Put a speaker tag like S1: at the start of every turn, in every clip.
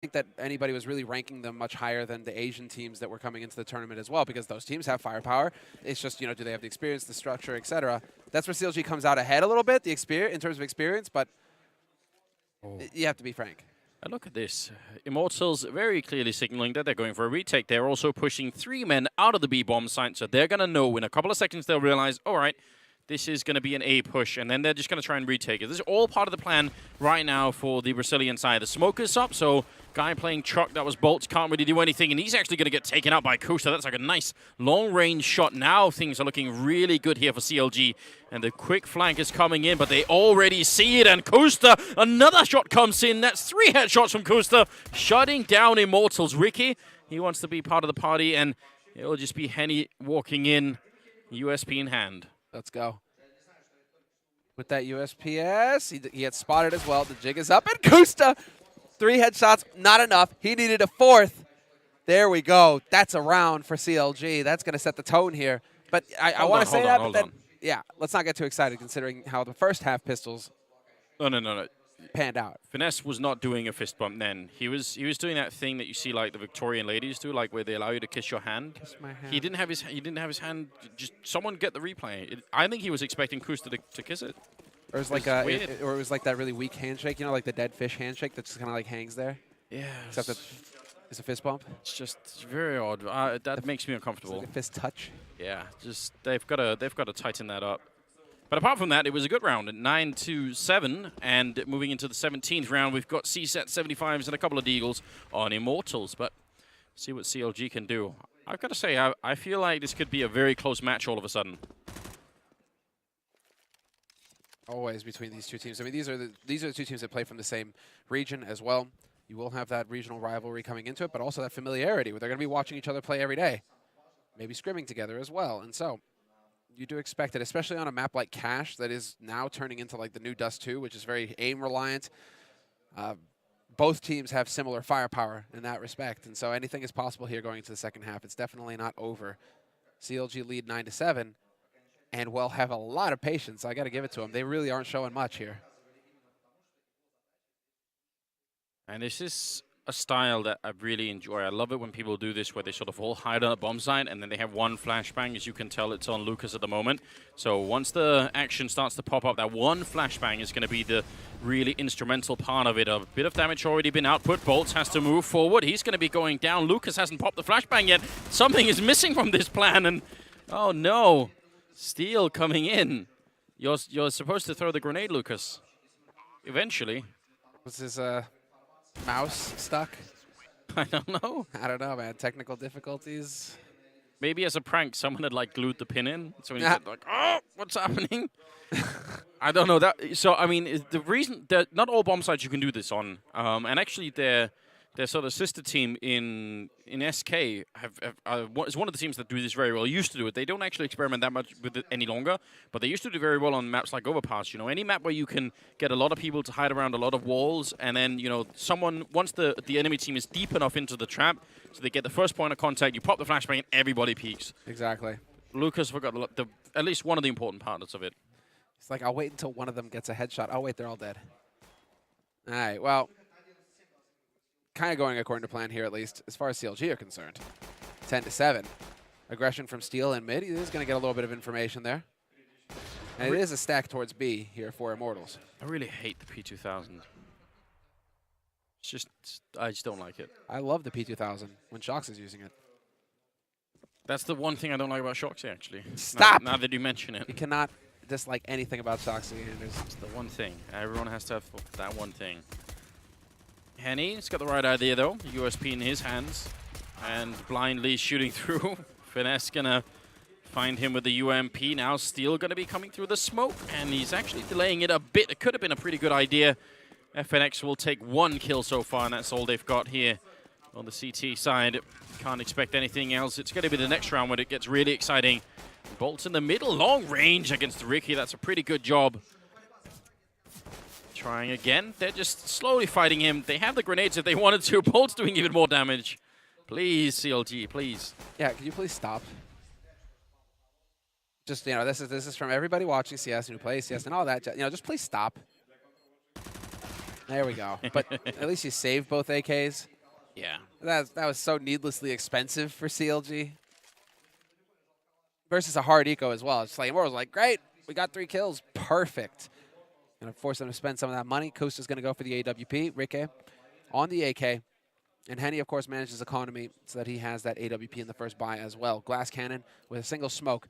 S1: think that anybody was really ranking them much higher than the Asian teams that were coming into the tournament as well, because those teams have firepower. It's just, do they have the experience, the structure, etc. That's where CLG comes out ahead a little bit, the experience in terms of experience, but you have to be frank.
S2: And look at this. Immortals very clearly signaling that they're going for a retake. They're also pushing 3 men out of the B-bomb site, so they're going to know in a couple of seconds they'll realize, all right, this is going to be an A push, and then they're just going to try and retake it. This is all part of the plan right now for the Brazilian side. The smoke is up, so guy playing truck, that was Bolts, can't really do anything, and he's actually going to get taken out by Kusta. That's like a nice long-range shot. Now things are looking really good here for CLG, and the quick flank is coming in, but they already see it, and Kusta, another shot comes in. That's 3 headshots from Kusta, shutting down Immortals. Ricky, he wants to be part of the party, and it'll just be Henny walking in, USP in hand.
S1: Let's go. With that USPS, he had spotted as well. The jig is up, and Kusta, 3 headshots, not enough. He needed a 4th. There we go. That's a round for CLG. That's going to set the tone here. But I want to say that, but then, yeah, let's not get too excited considering how the first half pistols
S2: No.
S1: panned out.
S2: Finesse was not doing a fist bump then. He was doing that thing that you see like the Victorian ladies do, like where they allow you to kiss your hand.
S1: Kiss my hand.
S2: He didn't have his hand. Just someone get the replay. I think he was expecting Kusta to kiss it.
S1: Or it was like it was like that really weak handshake, like the dead fish handshake that just kind of like hangs there.
S2: Yeah.
S1: Except that it's a fist bump.
S2: It's just very odd. That makes me uncomfortable.
S1: It's like a fist touch.
S2: Yeah. Just they've got to tighten that up. But apart from that, it was a good round at 9-7, and moving into the 17th round, we've got C-set 75s and a couple of deagles on Immortals. But see what CLG can do. I've got to say, I feel like this could be a very close match all of a sudden.
S1: Always between these two teams. I mean, these are the two teams that play from the same region as well. You will have that regional rivalry coming into it, but also that familiarity where they're going to be watching each other play every day, maybe scrimming together as well. And so you do expect it, especially on a map like Cache that is now turning into like the new Dust 2, which is very aim reliant. Both teams have similar firepower in that respect, and so anything is possible here going into the second half. It's definitely not over. CLG lead 9-7. And will have a lot of patience. I got to give it to them. They really aren't showing much here.
S2: And this is a style that I really enjoy. I love it when people do this, where they sort of all hide on a bomb site, and then they have one flashbang. As you can tell, it's on Lucas at the moment. So once the action starts to pop up, that one flashbang is going to be the really instrumental part of it. A bit of damage already been output. Bolts has to move forward. He's going to be going down. Lucas hasn't popped the flashbang yet. Something is missing from this plan, and oh no. Steel coming in. You're supposed to throw the grenade, Lucas. Eventually.
S1: Was his mouse stuck?
S2: I don't know.
S1: I don't know, man. Technical difficulties.
S2: Maybe as a prank, someone had like glued the pin in. So when he said like, oh, what's happening? I don't know that. So I mean, the reason that not all bomb sites you can do this on, and actually their sort of sister team in SK is one of the teams that do this very well. Used to do it. They don't actually experiment that much with it any longer, but they used to do very well on maps like Overpass. Any map where you can get a lot of people to hide around a lot of walls, and then someone once the enemy team is deep enough into the trap, so they get the first point of contact. You pop the flashbang, and everybody peeks.
S1: Exactly.
S2: Lucas forgot at least one of the important parts of it.
S1: It's like I'll wait until one of them gets a headshot. Oh wait, they're all dead. All right. Well. Kind of going according to plan here, at least, as far as CLG are concerned. 10-7. Aggression from Steel in mid. He is going to get a little bit of information there. And it is a stack towards B here for Immortals.
S2: I really hate the P2000. I just don't like it.
S1: I love the P2000 when Shox is using it.
S2: That's the one thing I don't like about Shoxy, actually.
S1: Stop!
S2: Now that you mention it.
S1: You cannot dislike anything about Shoxy.
S2: It's the one thing. Everyone has to have that one thing. Henny's got the right idea, though. USP in his hands. And blindly shooting through. Finesse gonna find him with the UMP. Now Steel gonna be coming through the smoke. And he's actually delaying it a bit. It could have been a pretty good idea. FNX will take 1 kill so far, and that's all they've got here on the CT side. Can't expect anything else. It's gonna be the next round when it gets really exciting. Bolts in the middle. Long range against Ricky. That's a pretty good job. Trying again. They're just slowly fighting him. They have the grenades if they wanted to. Bolt's doing even more damage. Please, CLG, please.
S1: Yeah, could you please stop? Just, this is from everybody watching CS and who plays CS and all that. Just please stop. There we go. But at least you saved both AKs.
S2: Yeah.
S1: That was so needlessly expensive for CLG. Versus a hard eco as well. It's like Immortals like, great, we got 3 kills. Perfect. Gonna force them to spend some of that money. Kusta's gonna go for the AWP. Ricky on the AK. And Henny, of course, manages economy so that he has that AWP in the first buy as well. Glass cannon with a single smoke.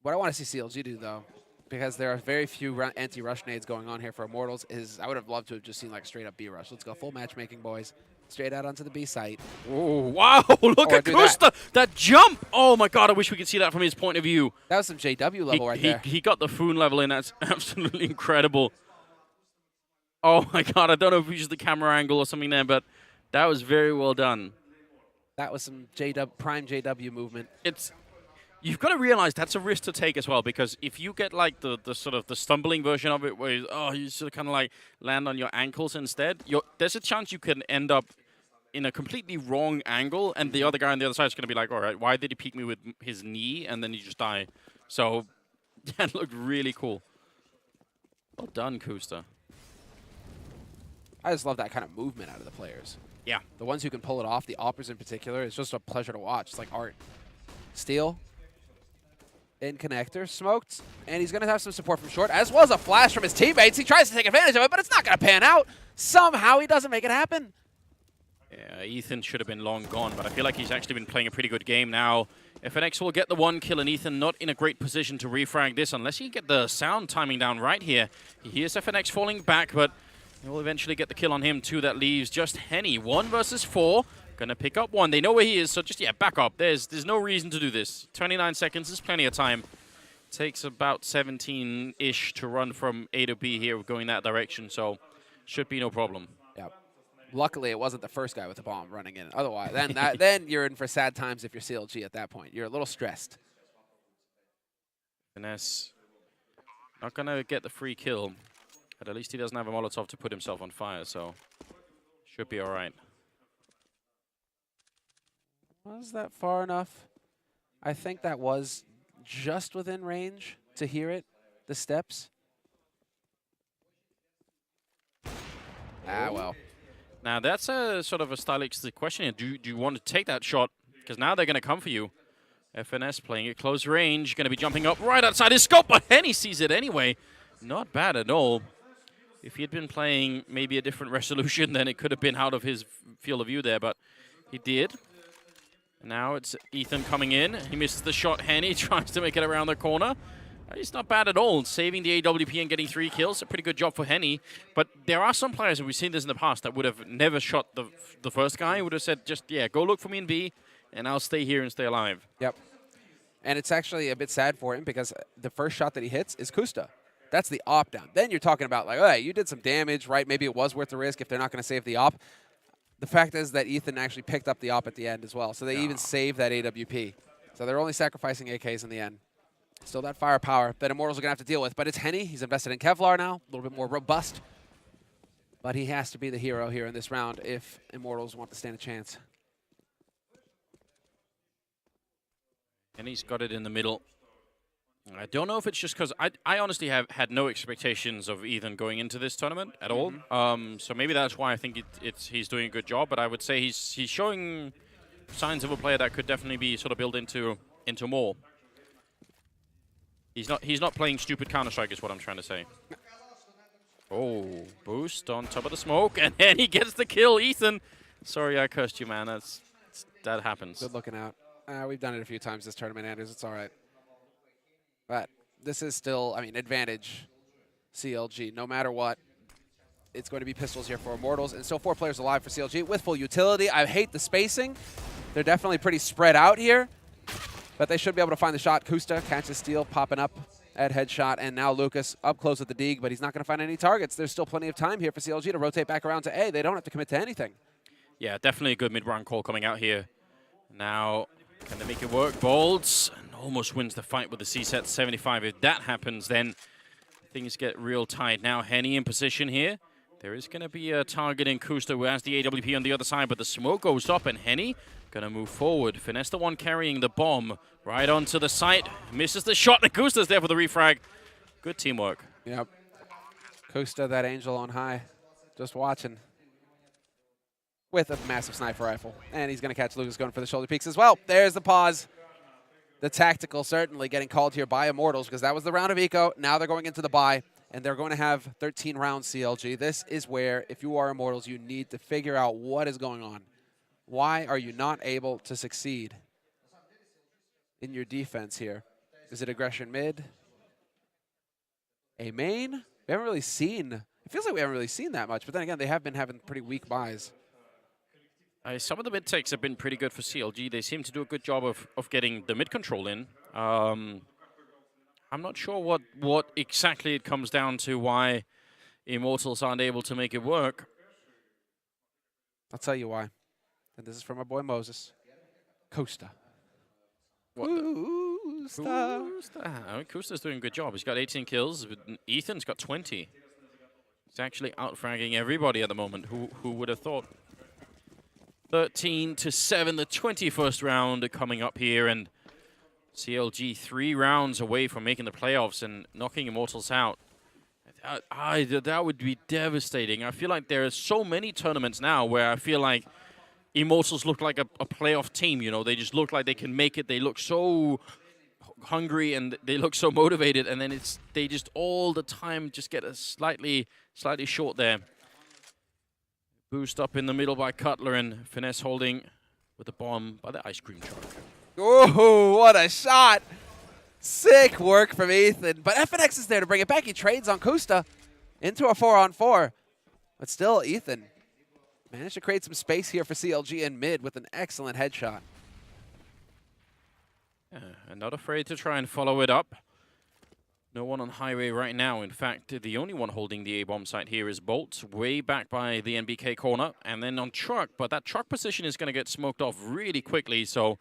S1: What I want to see CLG do, though, because there are very few anti-rush nades going on here for Immortals, is I would have loved to have just seen like straight up B rush. Let's go full matchmaking, boys. Straight out onto the B site.
S2: Oh, wow. Look at Kusta. That jump. Oh, my God. I wish we could see that from his point of view.
S1: That was some JW level right there.
S2: He got the Foon level in. That's absolutely incredible. Oh, my God. I don't know if we used the camera angle or something there, but that was very well done.
S1: That was some prime JW movement.
S2: You've got to realize that's a risk to take as well, because if you get like the sort of the stumbling version of it, where you sort of kind of like land on your ankles instead, there's a chance you can end up in a completely wrong angle, and the other guy on the other side is going to be like, all right, why did he peek me with his knee, and then you just die. So that looked really cool. Well done, Kusta.
S1: I just love that kind of movement out of the players.
S2: Yeah.
S1: The ones who can pull it off, the Oppers in particular, it's just a pleasure to watch. It's like art. Steal. In connector. Smoked. And he's going to have some support from short, as well as a flash from his teammates. He tries to take advantage of it, but it's not going to pan out. Somehow he doesn't make it happen.
S2: Yeah, Ethan should have been long gone, but I feel like he's actually been playing a pretty good game now. FNX will get the 1 kill, and Ethan not in a great position to refrag this unless he can get the sound timing down right here. He hears FNX falling back, but he will eventually get the kill on him too. That leaves just Henny. 1 versus 4. Gonna pick up 1. They know where he is, so just, yeah, back up. There's no reason to do this. 29 seconds is plenty of time. Takes about 17-ish to run from A to B here, going that direction, so should be no problem.
S1: Yep. Luckily, it wasn't the first guy with the bomb running in. Otherwise, then you're in for sad times if you're CLG at that point. You're a little stressed.
S2: Finesse not going to get the free kill, but at least he doesn't have a Molotov to put himself on fire, so should be all right.
S1: Was that far enough? I think that was just within range to hear it, the steps. Ah, well.
S2: Now, that's a sort of a stylistic question here. Do you want to take that shot? Because now they're going to come for you. FNS playing at close range. Going to be jumping up right outside his scope, but Henny sees it anyway. Not bad at all. If he had been playing maybe a different resolution, then it could have been out of his field of view there, but he did. Now it's Ethan coming in. He misses the shot. Henny tries to make it around the corner. It's not bad at all. Saving the AWP and getting 3 kills. A pretty good job for Henny. But there are some players, and we've seen this in the past, that would have never shot the first guy. Would have said, just, yeah, go look for me in B, and I'll stay here and stay alive.
S1: Yep. And it's actually a bit sad for him because the first shot that he hits is Kusta. That's the op down. Then you're talking about, like, hey, you did some damage, right? Maybe it was worth the risk if they're not going to save the op. The fact is that Ethan actually picked up the op at the end as well. So they even saved that AWP. So they're only sacrificing AKs in the end. Still that firepower that Immortals are going to have to deal with. But it's Henny. He's invested in Kevlar now. A little bit more robust. But he has to be the hero here in this round if Immortals want to stand a chance.
S2: And he's got it in the middle. I don't know if it's just because I honestly have had no expectations of Ethan going into this tournament at all. So maybe that's why I think he's doing a good job. But I would say he's showing signs of a player that could definitely be sort of built into more. He's not playing stupid Counter-Strike is what I'm trying to say. Oh, boost on top of the smoke, and then he gets the kill. Ethan, sorry I cursed you, man. That happens.
S1: Good looking out. We've done it a few times this tournament, Anders. It's all right. But this is still, I mean, advantage CLG. No matter what, it's going to be pistols here for Immortals. And still 4 players alive for CLG with full utility. I hate the spacing. They're definitely pretty spread out here. But they should be able to find the shot. Kusta catches steal, popping up at headshot. And now Lucas up close with the dig, but he's not going to find any targets. There's still plenty of time here for CLG to rotate back around to A. They don't have to commit to anything.
S2: Yeah, definitely a good mid-round call coming out here. Now, can they make it work? Bolds almost wins the fight with the C-set 75. If that happens, then things get real tight. Now, Henny in position here. There is going to be a target in Kusta who has the AWP on the other side, but the smoke goes up, and Henny going to move forward. Finesse the one carrying the bomb right onto the site. Misses the shot, and Kusta's there for the refrag. Good teamwork.
S1: Yep. Kusta, that angel on high. just watching with a massive sniper rifle. And he's going to catch Lucas going for the shoulder peaks as well. There's the pause. The tactical certainly getting called here by Immortals because that was the round of eco. Now they're going into the bye, and they're going to have 13 rounds CLG. This is where, if you are Immortals, you need to figure out what is going on. Why are you not able to succeed in your defense here? Is it aggression mid? A main? We haven't really seen, it feels like we haven't really seen that much, but then again, they have been having pretty weak buys.
S2: Some of the mid takes have been pretty good for CLG. They seem to do a good job of getting the mid control in. I'm not sure what exactly it comes down to why Immortals aren't able to make it work.
S1: I'll tell you why. And this is from our boy Moses. Costa.
S2: Costa. I mean, Costa's doing a good job. He's got 18 kills. Ethan's got 20. He's actually out-fragging everybody at the moment. Who would have thought? 13-7, the 21st round coming up here, and CLG 3 rounds away from making the playoffs and knocking Immortals out. That would be devastating. I feel like there are so many tournaments now where I feel like Immortals look like a playoff team. You know, they just look like they can make it. They look so hungry and they look so motivated, and then they just all the time just get a slightly short there. Boost up in the middle by Cutler, and Finesse holding with the bomb by the ice cream truck.
S1: Oh, what a shot! Sick work from Ethan. But FNX is there to bring it back. He trades on Costa into a 4-on-4. But still, Ethan managed to create some space here for CLG in mid with an excellent headshot.
S2: Yeah, and not afraid to try and follow it up. No one on highway right now. In fact, the only one holding the A-bomb site here is Bolt, way back by the NBK corner. And then on truck, but that truck position is going to get smoked off really quickly. So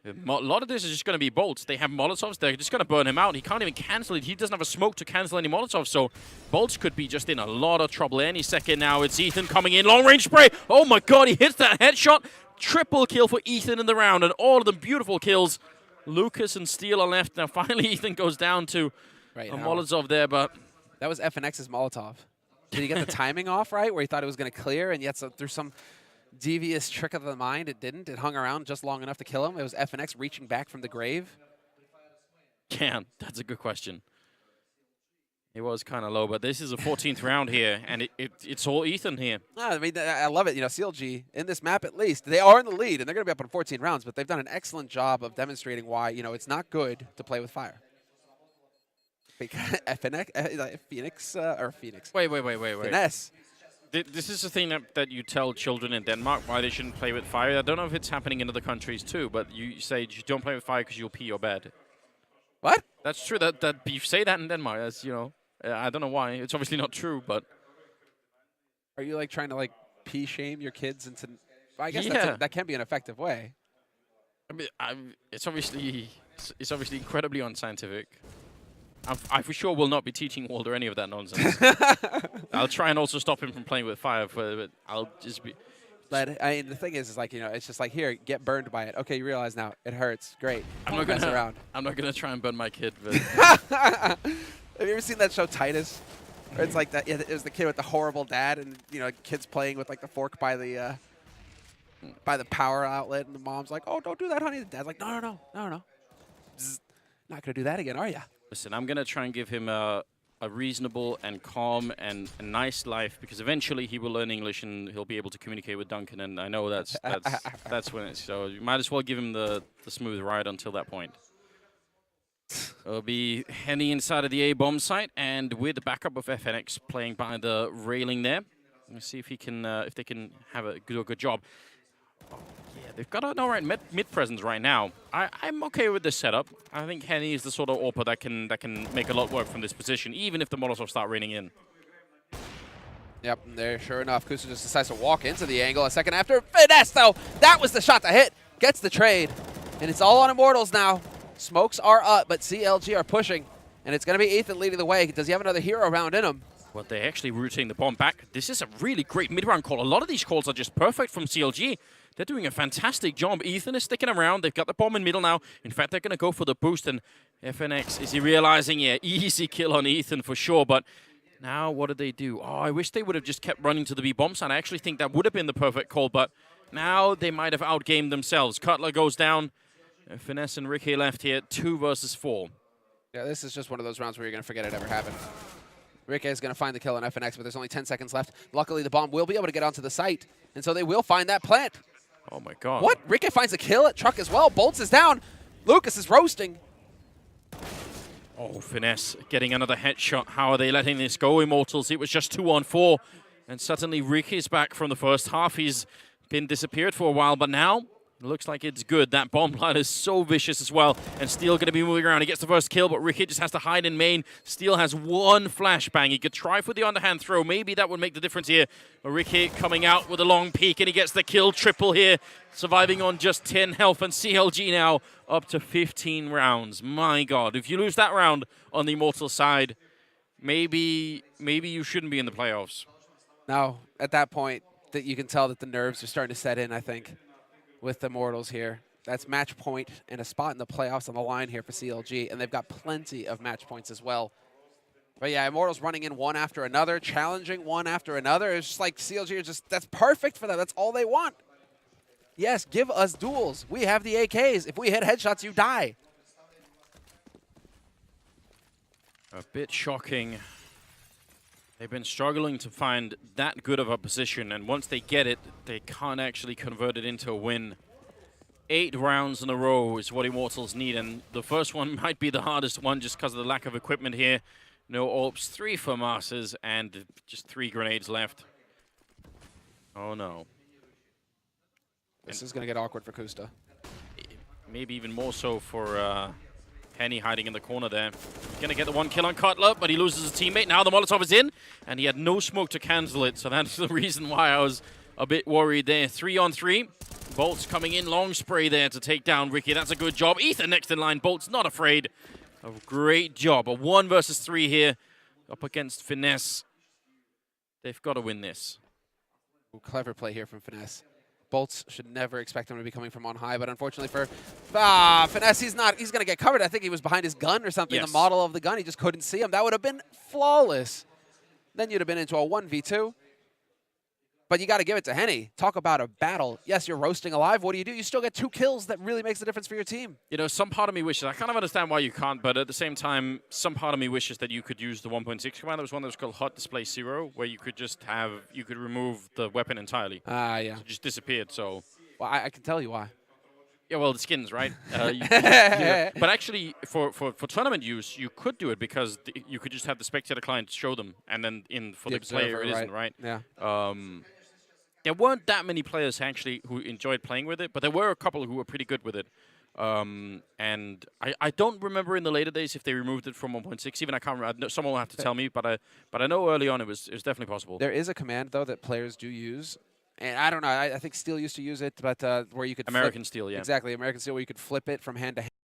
S2: a lot of this is just going to be Bolts. They have Molotovs. They're just going to burn him out. He can't even cancel it. He doesn't have a smoke to cancel any Molotovs. So Bolts could be just in a lot of trouble any second now. It's Ethan coming in. Long-range spray. Oh, my God. He hits that headshot. Triple kill for Ethan in the round. And all of them beautiful kills. Lucas and Steele are left. Now, finally, Ethan goes down to a Molotov there, but
S1: that was FNX's Molotov. Did he get the timing off right, where he thought it was going to clear, and yet through some devious trick of the mind, it didn't? It hung around just long enough to kill him. It was FNX reaching back from the grave.
S2: Yeah, that's a good question. It was kind of low, but this is a 14th round here, and it's all Ethan here.
S1: I mean, I love it. You know, CLG, in this map at least, they are in the lead, and they're going to be up on 14 rounds, but they've done an excellent job of demonstrating why, you know, it's not good to play with fire. Phoenix.
S2: Wait.
S1: Finesse.
S2: This is the thing that you tell children in Denmark why they shouldn't play with fire. I don't know if it's happening in other countries too, but you say you don't play with fire because you'll pee your bed.
S1: What?
S2: That's true. That you say that in Denmark. As you know, I don't know why. It's obviously not true, but
S1: are you like trying to like pee shame your kids into? I guess
S2: yeah.
S1: that can be an effective way.
S2: I mean, it's obviously incredibly unscientific. I for sure will not be teaching Walter any of that nonsense. I'll try and also stop him from playing with fire, but I'll just be...
S1: But I mean, the thing is like, you know, it's just like, here, get burned by it. Okay, you realize now. It hurts. Great.
S2: I'm not gonna try and burn my kid, but...
S1: Have you ever seen that show Titus? Where it's like that, yeah, it was the kid with the horrible dad, and, you know, kids playing with like the fork by the power outlet, and the mom's like, oh, don't do that, honey. The dad's like, no. Bzz. Not gonna do that again, are ya?
S2: Listen, I'm going to try and give him a reasonable and calm and a nice life, because eventually he will learn English and he'll be able to communicate with Duncan, and I know that's when it's... So you might as well give him the smooth ride until that point. It'll be Henny inside of the A-bomb site, and with the backup of FNX playing by the railing there. Let's see if he can, if they can have a good job. Yeah, they've got an alright mid presence right now. I'm okay with this setup. I think Henny is the sort of AWPer that can make a lot work from this position, even if the Molotovs start raining in.
S1: Yep, and there, sure enough, Kusa just decides to walk into the angle a second after. Finesse, though, that was the shot to hit. Gets the trade, and it's all on Immortals now. Smokes are up, but CLG are pushing, and it's going to be Ethan leading the way. Does he have another hero round in him?
S2: Well, they're actually routing the bomb back. This is a really great mid-round call. A lot of these calls are just perfect from CLG. They're doing a fantastic job. Ethan is sticking around. They've got the bomb in middle now. In fact, they're going to go for the boost. And FNX, is he realizing? Yeah, easy kill on Ethan for sure. But Now, what did they do? Oh, I wish they would have just kept running to the B-bomb side. I actually think that would have been the perfect call, but now they might have outgamed themselves. Cutler goes down. Finesse and Ricky left here, 2 versus 4.
S1: Yeah, this is just one of those rounds where you're going to forget it ever happened. Ricky is going to find the kill on FNX, but there's only 10 seconds left. Luckily, the bomb will be able to get onto the site, and so they will find that plant.
S2: Oh, my God.
S1: What? Ricky finds a kill at Truck as well. Bolts is down. Lucas is roasting.
S2: Oh, Finesse getting another headshot. How are they letting this go, Immortals? It was just 2 on 4. And suddenly Ricky's back from the first half. He's been disappeared for a while, but now it looks like it's good. That bomb line is so vicious as well. And Steel going to be moving around. He gets the first kill, but Ricky just has to hide in main. Steel has 1 flashbang. He could try for the underhand throw. Maybe that would make the difference here. But Ricky coming out with a long peek, and he gets the kill triple here. Surviving on just 10 health, and CLG now up to 15 rounds. My God, if you lose that round on the Immortal side, maybe you shouldn't be in the playoffs.
S1: Now, at that point, that you can tell that the nerves are starting to set in, I think, with the Immortals here. That's match point and a spot in the playoffs on the line here for CLG, and they've got plenty of match points as well. But yeah, Immortals running in one after another, challenging one after another. It's just like CLG is just, that's perfect for them. That's all they want. Yes, give us duels. We have the AKs. If we hit headshots, you die.
S2: A bit shocking. They've been struggling to find that good of a position, and once they get it, they can't actually convert it into a win. 8 rounds in a row is what Immortals need, and the first one might be the hardest one just because of the lack of equipment here. No AWPs, 3 for Masters, and just 3 grenades left. Oh no.
S1: This is going to get awkward for Kusta.
S2: Maybe even more so for Penny hiding in the corner there. Going to get the 1 kill on Cutler, but he loses a teammate. Now the Molotov is in, and he had no smoke to cancel it, so that's the reason why I was a bit worried there. 3 on 3. Bolts coming in, long spray there to take down Ricky. That's a good job. Ethan next in line. Bolts not afraid. A great job. A 1 versus 3 here up against Finesse. They've got to win this.
S1: Ooh, clever play here from Finesse. Bolts should never expect him to be coming from on high, but unfortunately for Finesse, he's going to get covered. I think he was behind his gun or something,
S2: yes.
S1: The model of the gun. He just couldn't see him. That would have been flawless. Then you'd have been into a 1v2. But you got to give it to Henny. Talk about a battle. Yes, you're roasting alive. What do? You still get 2 kills. That really makes the difference for your team.
S2: You know, some part of me wishes, I kind of understand why you can't, but at the same time, some part of me wishes that you could use the 1.6 command. There was one that was called Hot Display 0, where you could just you could remove the weapon entirely.
S1: Yeah.
S2: So it just disappeared, so.
S1: Well, I can tell you why.
S2: Yeah, well, the skins, right? But actually, for tournament use, you could do it because you could just have the spectator client show them, and then for the player, it isn't, right?
S1: Yeah.
S2: There weren't that many players actually who enjoyed playing with it, but there were a couple who were pretty good with it. And I don't remember in the later days if they removed it from 1.6. Even I can't remember. Someone will have to tell me, but I know early on it was definitely possible.
S1: There is a command though that players do use, and I don't know. I think Steel used to use it, but where you could
S2: American Steel, yeah,
S1: exactly, American Steel, where you could flip it from hand to hand.